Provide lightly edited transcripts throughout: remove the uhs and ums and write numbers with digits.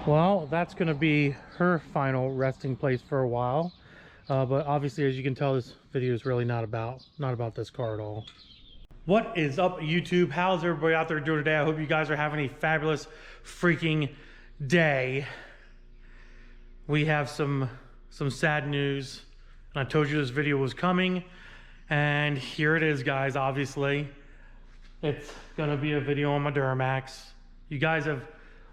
Well, that's going to be her final resting place for a while. But obviously, as you can tell, this video is really not about this car at all. What is up, YouTube? How's everybody out there doing today? I hope you guys are having a fabulous freaking day. We have some sad news. And I told you this video was coming. And here it is, guys, obviously. It's going to be a video on my Duramax. You guys have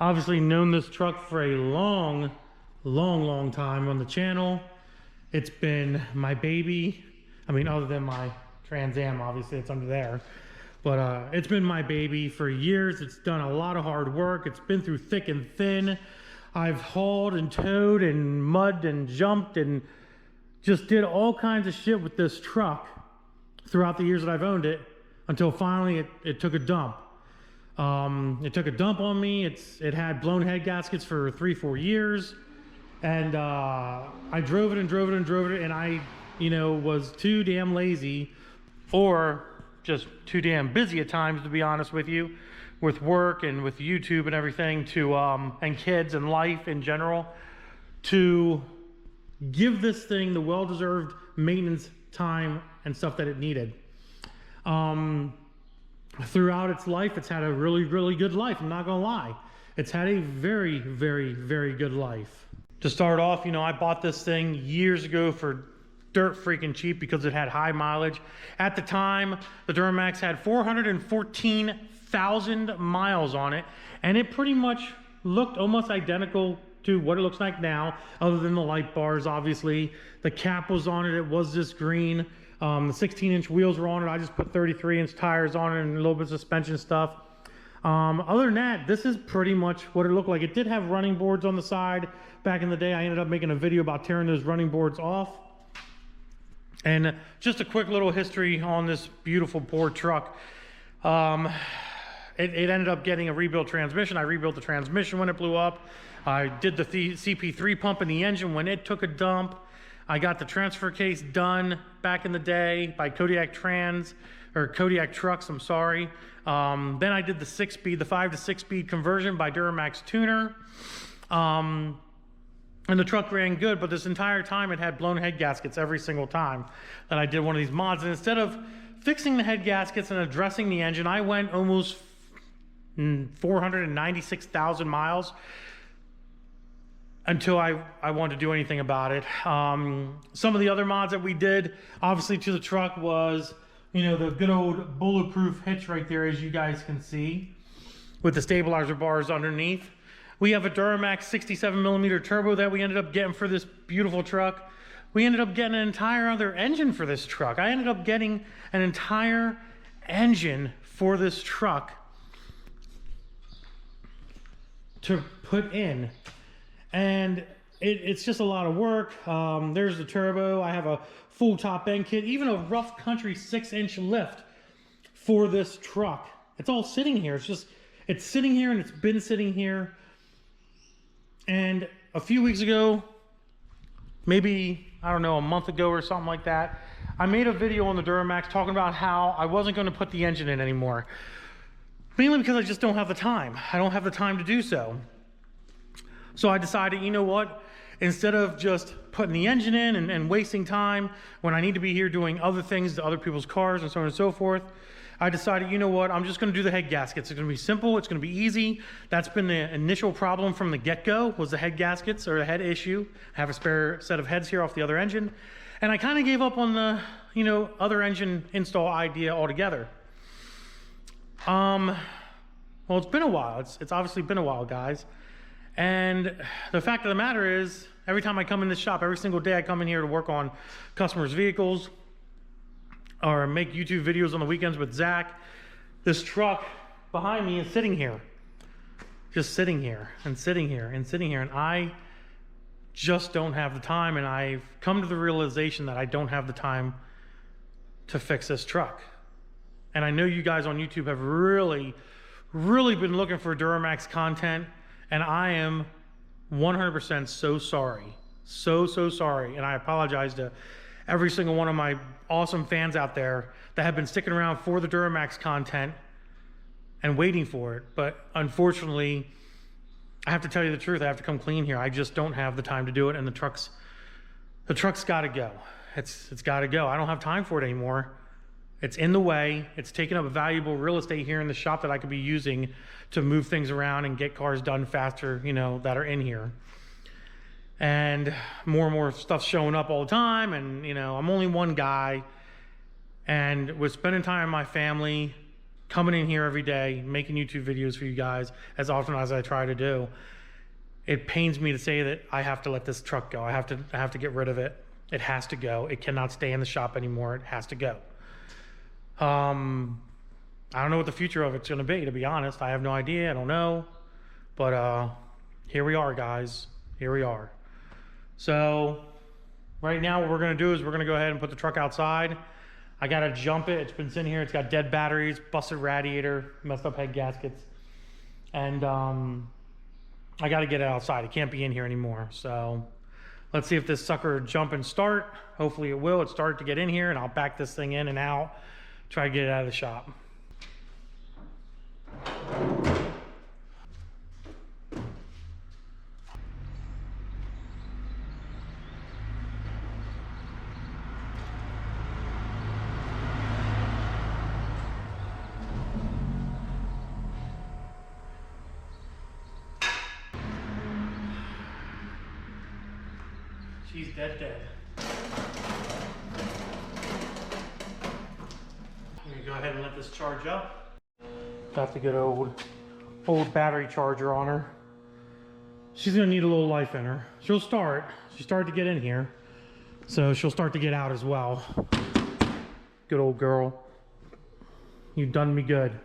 obviously known this truck for a long time on the channel. It's been my baby. I mean, other than my Trans Am, obviously it's under there. But it's been my baby for years. It's done a lot of hard work. It's been through thick and thin. I've hauled and towed and mudded and jumped and just did all kinds of shit with this truck throughout the years that I've owned it, until finally it took a dump. It took a dump on me. It had blown head gaskets for 3-4 years, and I drove it and I, was too damn lazy, or just too damn busy at times, to be honest with you, with work and with YouTube and everything, to and kids and life in general, to give this thing the well-deserved maintenance time and stuff that it needed. Throughout its life, it's had a really good life. I'm not gonna lie. It's had a very good life. To start off, I bought this thing years ago for dirt freaking cheap because it had high mileage. At the time, the Duramax had 414,000 miles on it, and it pretty much looked almost identical to what it looks like now, other than the light bars, obviously. The cap was on it. It was this green. The 16-inch wheels were on it. I just put 33-inch tires on it and a little bit of suspension stuff. Other than that, this is pretty much what it looked like. It did have running boards on the side. Back in the day, I ended up making a video about tearing those running boards off. And just a quick little history on this beautiful poor truck. It ended up getting a rebuilt transmission. I rebuilt the transmission when it blew up. I did the CP3 pump in the engine when it took a dump. I got the transfer case done back in the day by Kodiak Trucks, I'm sorry. Then I did the 6-speed, the 5 to 6-speed conversion by Duramax Tuner. And the truck ran good, but this entire time it had blown head gaskets every single time that I did one of these mods. And instead of fixing the head gaskets and addressing the engine, I went almost 496,000 miles until I wanted to do anything about it. Some of the other mods that we did, obviously, to the truck was, the good old bulletproof hitch right there, as you guys can see, with the stabilizer bars underneath. We have a Duramax 67mm turbo that we ended up getting for this beautiful truck. We ended up getting an entire other engine for this truck. I ended up getting an entire engine for this truck to put in. And it's just a lot of work. There's the turbo. I have a full top end kit, even a rough country 6-inch lift for this truck. It's all sitting here. It's sitting here, and it's been sitting here. And a few weeks ago, maybe, I don't know, a month ago or something like that, I made a video on the Duramax talking about how I wasn't going to put the engine in anymore. Mainly because I just don't have the time. I don't have the time to do so. So I decided, you know what, instead of just putting the engine in and wasting time when I need to be here doing other things to other people's cars and so on and so forth, I decided, you know what, I'm just going to do the head gaskets. It's going to be simple. It's going to be easy. That's been the initial problem from the get-go, was the head gaskets, or the head issue. I have a spare set of heads here off the other engine. And I kind of gave up on the, other engine install idea altogether. Well, it's been a while. It's obviously been a while, guys. And the fact of the matter is, every time I come in this shop, every single day I come in here to work on customers' vehicles or make YouTube videos on the weekends with Zach, this truck behind me is sitting here. Just sitting here and sitting here and sitting here. And I just don't have the time. And I've come to the realization that I don't have the time to fix this truck. And I know you guys on YouTube have really been looking for Duramax content. And I am 100% so sorry. So sorry. And I apologize to every single one of my awesome fans out there that have been sticking around for the Duramax content and waiting for it. But unfortunately, I have to tell you the truth, I have to come clean here. I just don't have the time to do it, and the truck's got to go. It's got to go. I don't have time for it anymore. It's in the way. It's taking up valuable real estate here in the shop that I could be using to move things around and get cars done faster, you know, that are in here. And more stuff's showing up all the time, and you know, I'm only one guy, and with spending time with my family, coming in here every day, making YouTube videos for you guys as often as I try to do, it pains me to say that I have to let this truck go. I have to get rid of it. It has to go. It cannot stay in the shop anymore. It has to go. I don't know what the future of it's going to be, to be honest. I have no idea. I don't know. But here we are, guys. Here we are. So right now what we're going to do is we're going to go ahead and put the truck outside. I got to jump it. It's been sitting here. It's got dead batteries, busted radiator, messed up head gaskets. And I got to get it outside. It can't be in here anymore. So let's see if this sucker will jump and start. Hopefully it will. It started to get in here, and I'll back this thing in and out, try to get it out of the shop. She's dead. I'm gonna go ahead and let this charge up. Got the good old battery charger on her. She's gonna need a little life in her. She'll start. She started to get in here, so she'll start to get out as well. Good old girl. You've done me good.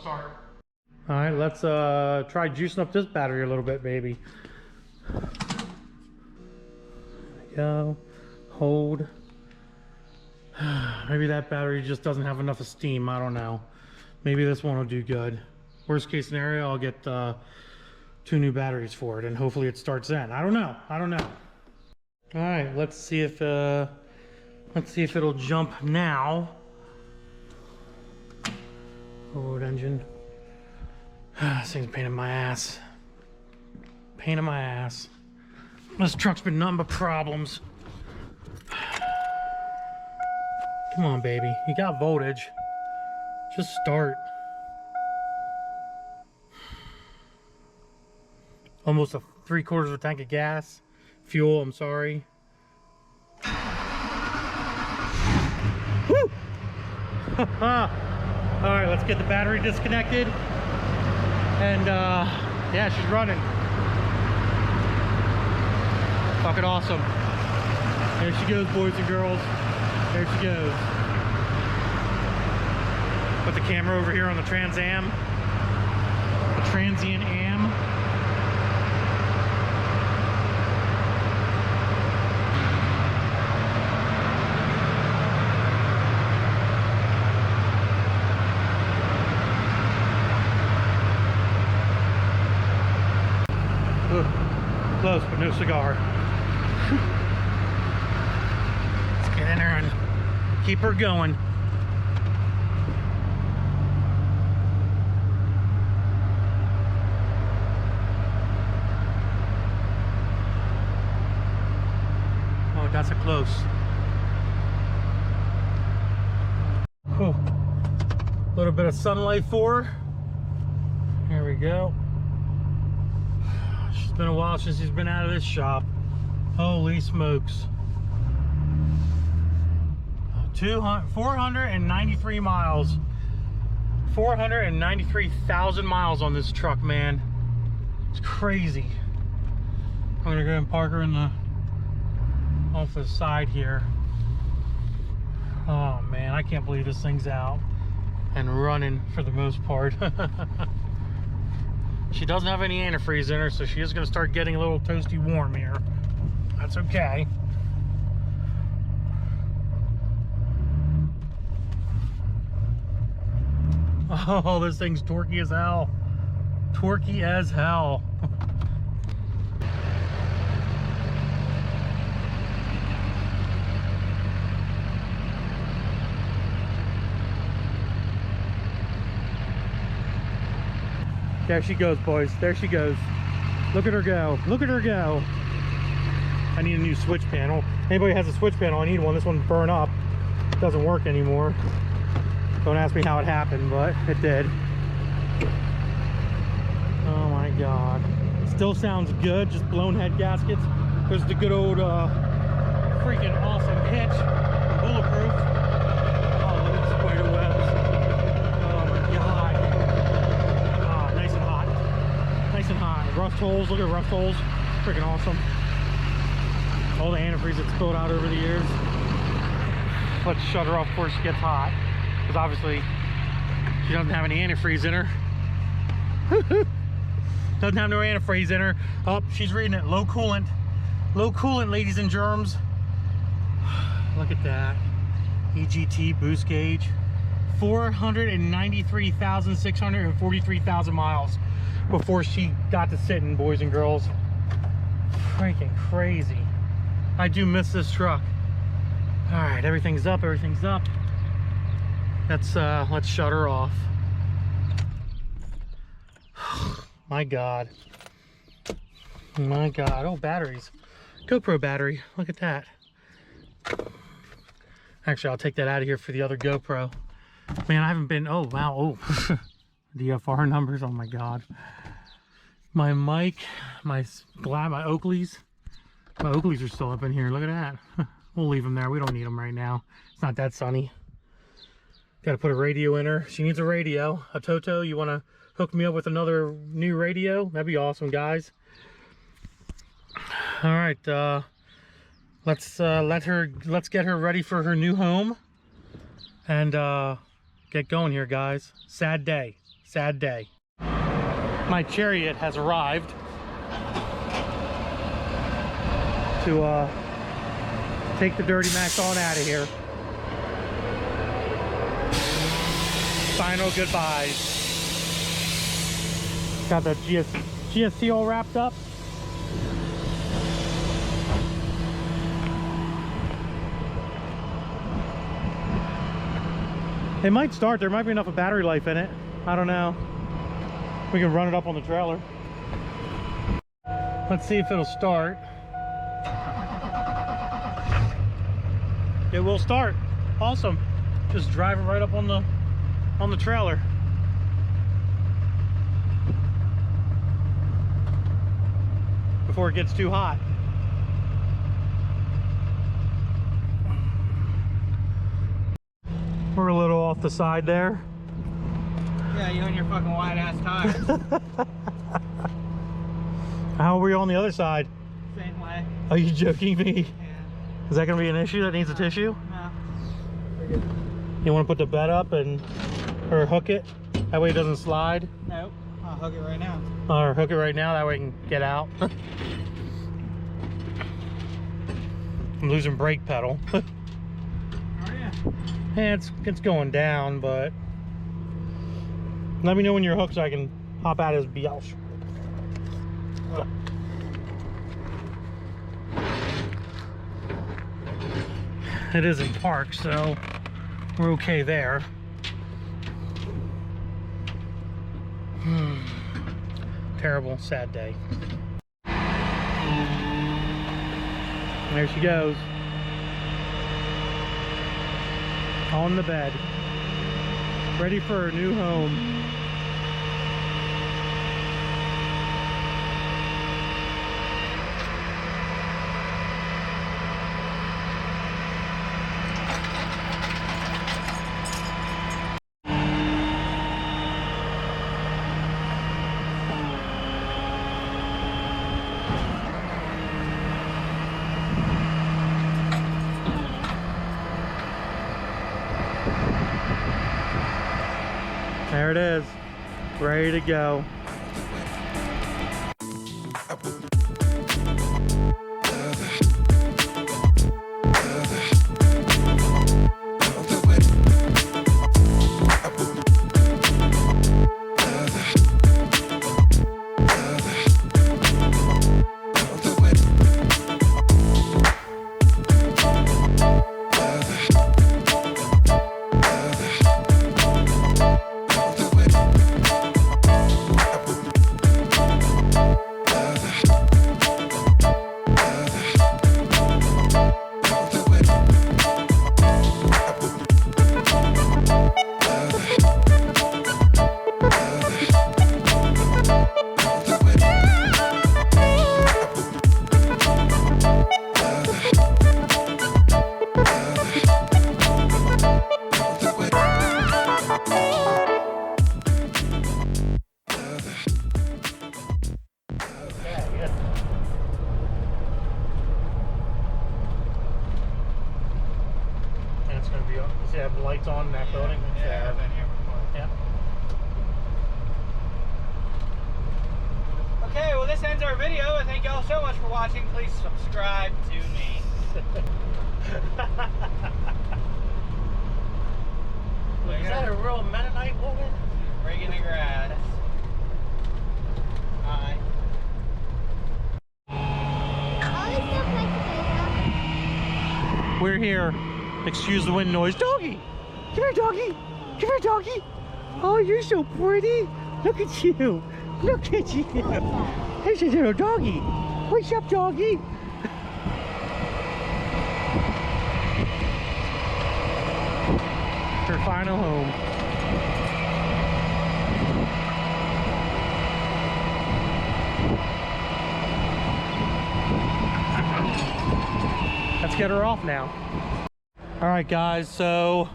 Start. All right, let's try juicing up this battery a little bit, baby. There we go. Hold. Maybe that battery just doesn't have enough of steam. I don't know. Maybe this one will do good. Worst case scenario, I'll get 2 new batteries for it, and hopefully it starts then. I don't know. All right, let's see if it'll jump now. Forward engine. This thing's a pain in my ass. Pain in my ass. This truck's been nothing but problems. Come on, baby. You got voltage. Just start. Almost a 3/4 of a tank of gas. Fuel, I'm sorry. Woo! All right, let's get the battery disconnected. And yeah, she's running. Fucking awesome. There she goes, boys and girls. There she goes. Put the camera over here on the Trans Am. The Transient Am. Close, but no cigar. Let's get in there and keep her going. Oh, that's a close. Oh, a little bit of sunlight for her. Here we go. It's been a while since he's been out of this shop. Holy smokes. 493 miles. 493,000 miles on this truck, man. It's crazy. I'm gonna go and park her in the off the side here. Oh man, I can't believe this thing's out and running for the most part. She doesn't have any antifreeze in her, so she is going to start getting a little toasty warm here. That's okay. Oh, this thing's torquey as hell. Torquey as hell. There she goes, boys. There she goes. Look at her go. Look at her go. I need a new switch panel. Anybody has a switch panel, I need one. This one burned up. It doesn't work anymore. Don't ask me how it happened, but it did. Oh my God. Still sounds good, just blown head gaskets. There's the good old freaking awesome hitch. Bulletproof. Oh, look at the spider webs. Oh my God. Ah, nice and hot. Nice and hot. Rust holes, look at rust holes. Freaking awesome. All the antifreeze that's spilled out over the years. Let's shut her off before she gets hot. Because obviously she doesn't have any antifreeze in her. Doesn't have no antifreeze in her. Oh, she's reading it. Low coolant. Low coolant, ladies and germs. Look at that. EGT boost gauge. 493,643,000 miles before she got to sitting, boys and girls. Freaking crazy. I do miss this truck. All right, everything's up, everything's up. Let's shut her off. My God. My God. Oh, batteries. GoPro battery. Look at that. Actually, I'll take that out of here for the other GoPro. Man, I haven't been. Oh, wow. Oh, DFR numbers. Oh, my God. My mic, my Oakleys. My Oakleys are still up in here. Look at that. We'll leave them there. We don't need them right now. It's not that sunny. Got to put a radio in her. She needs a radio. ATOTO, you want to hook me up with another new radio? That'd be awesome, guys. All right, let's get her ready for her new home and get going here, guys. Sad day. Sad day. My chariot has arrived to take the Dirty Max on out of here. Final goodbyes. Got the GST all wrapped up. It might start. There might be enough of battery life in it. I don't know. We can run it up on the trailer. Let's see if it'll start. It will start. Awesome. Just driving right up on the trailer. Before it gets too hot. We're a little off the side there. Yeah, you and your fucking wide ass tires. How are we on the other side? Same way. Are you joking me? Yeah. Is that gonna be an issue that needs a tissue? No. You want to put the bed up and or hook it? That way it doesn't slide? Nope. I'll hook it right now. Or hook it right now, that way it can get out. I'm losing brake pedal. Oh yeah. Yeah, it's going down, but let me know when you're hooked so I can hop out his bielch. It is in park, so we're okay there. Terrible, sad day. And there she goes. On the bed. Ready for her new home. There it is, ready to go. It's gonna be. Does it have lights on in that building? Yeah, I've been here before. Yeah. Okay, well this ends our video. I thank y'all so much for watching. Please subscribe to me. Is that a real Mennonite woman? Rigging the grass. Hi. We're here. Excuse the wind noise. Doggy! Come here, doggy! Come here, doggy! Oh, you're so pretty! Look at you! Look at you! There's your little doggy! What's up, doggy? Her final home. Let's get her off now. All right, guys, so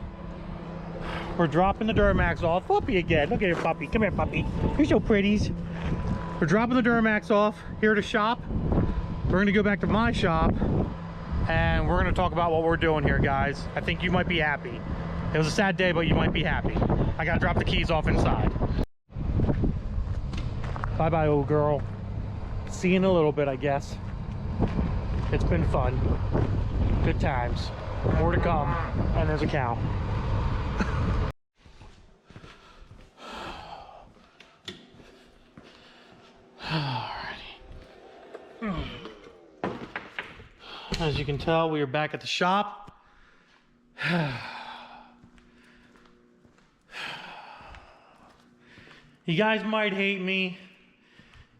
we're dropping the Duramax off. Puppy again. Look at your puppy. Come here, puppy. You're so pretties. We're dropping the Duramax off here at the shop. We're gonna go back to my shop and we're gonna talk about what we're doing here, guys. I think you might be happy. It was a sad day, but you might be happy. I gotta drop the keys off inside. Bye-bye, old girl. See you in a little bit, I guess. It's been fun. Good times. More to come. And there's a cow. Alrighty. As you can tell, we are back at the shop. You guys might hate me.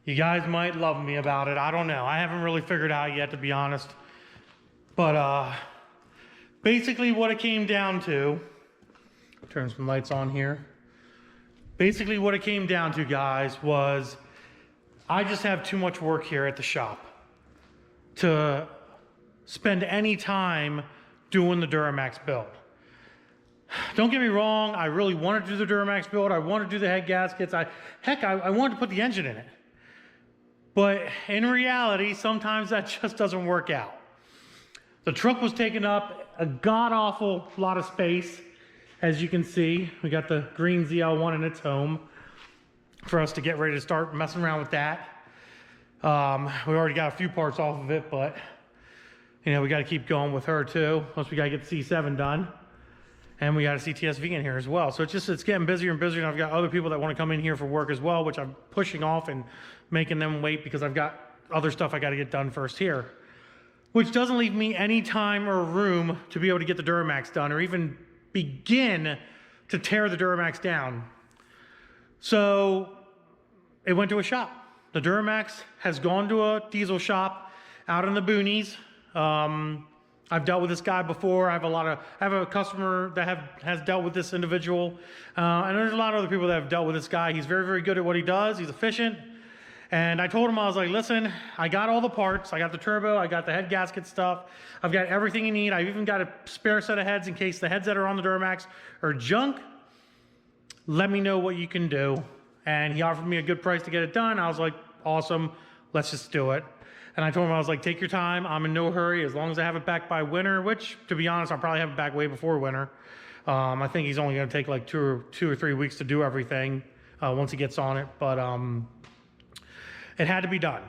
You guys might love me about it. I don't know. I haven't really figured out yet, to be honest. But basically what it came down to, turn some lights on here. Basically what it came down to, guys, was I just have too much work here at the shop to spend any time doing the Duramax build. Don't get me wrong, I really want to do the Duramax build. I want to do the head gaskets. I wanted to put the engine in it. But in reality, sometimes that just doesn't work out. The truck was taking up a god-awful lot of space. As you can see, we got the green ZL1 in its home for us to get ready to start messing around with that. We already got a few parts off of it, but you know, we got to keep going with her too. Plus we got to get the C7 done. And we got a CTSV in here as well. So it's getting busier and busier, and I've got other people that want to come in here for work as well, which I'm pushing off and making them wait because I've got other stuff I got to get done first here. Which doesn't leave me any time or room to be able to get the Duramax done or even begin to tear the Duramax down. So it went to a shop. The Duramax has gone to a diesel shop out in the boonies. I've dealt with this guy before. I have a customer that has dealt with this individual. And there's a lot of other people that have dealt with this guy. He's very, very good at what he does. He's efficient. And I told him, I was like, listen, I got all the parts. I got the turbo, I got the head gasket stuff. I've got everything you need. I've even got a spare set of heads in case the heads that are on the Duramax are junk. Let me know what you can do. And he offered me a good price to get it done. I was like, awesome, let's just do it. And I told him, I was like, take your time. I'm in no hurry as long as I have it back by winter, which, to be honest, I'll probably have it back way before winter. I think he's only going to take like two or 3 weeks to do everything once he gets on it. But it had to be done.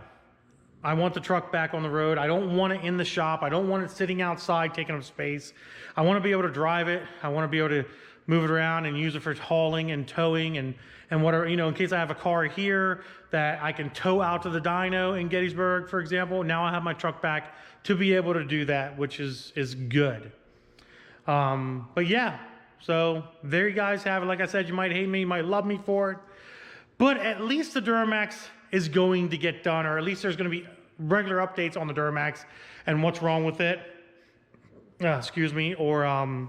I want the truck back on the road. I don't want it in the shop. I don't want it sitting outside taking up space. I want to be able to drive it. I want to be able to move it around and use it for hauling and towing and whatever, you know, in case I have a car here that I can tow out to the dyno in Gettysburg, for example. Now I have my truck back to be able to do that, which is good. But yeah, so there you guys have it. Like I said, you might hate me, you might love me for it, but at least the Duramax is going to get done, or at least there's going to be regular updates on the Duramax and what's wrong with it. Excuse me, or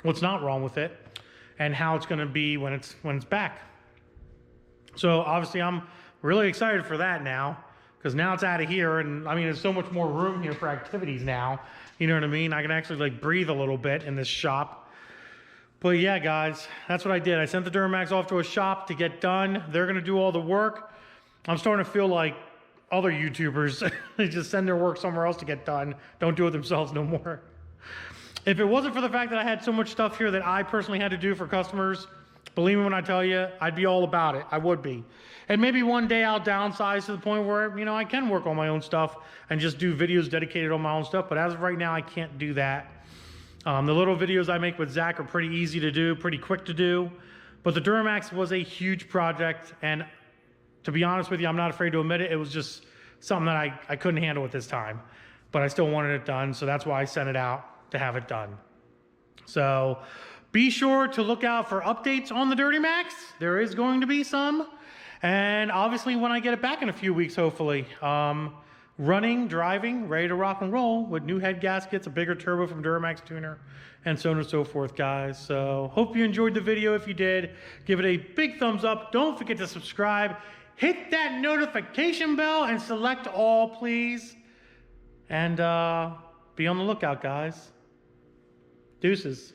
what's not wrong with it, and how it's going to be when it's back. So obviously I'm really excited for that now, because now it's out of here, and I mean there's so much more room here for activities now. You know what I mean? I can actually like breathe a little bit in this shop. But yeah, guys, that's what I did. I sent the Duramax off to a shop to get done. They're going to do all the work. I'm starting to feel like other YouTubers. They just send their work somewhere else to get done. Don't do it themselves no more. If it wasn't for the fact that I had so much stuff here that I personally had to do for customers, believe me when I tell you, I'd be all about it. I would be. And maybe one day I'll downsize to the point where, you know, I can work on my own stuff and just do videos dedicated on my own stuff. But as of right now, I can't do that. The little videos I make with Zach are pretty easy to do, pretty quick to do. But the Duramax was a huge project. And to be honest with you, I'm not afraid to admit it. It was just something that I couldn't handle at this time. But I still wanted it done. So that's why I sent it out to have it done. So be sure to look out for updates on the Duramax. There is going to be some. And obviously when I get it back in a few weeks, hopefully, running, driving, ready to rock and roll with new head gaskets, a bigger turbo from Duramax Tuner, and so on and so forth, guys. So hope you enjoyed the video. If you did, give it a big thumbs up. Don't forget to subscribe. Hit that notification bell and select all, please. And be on the lookout, guys. Deuces.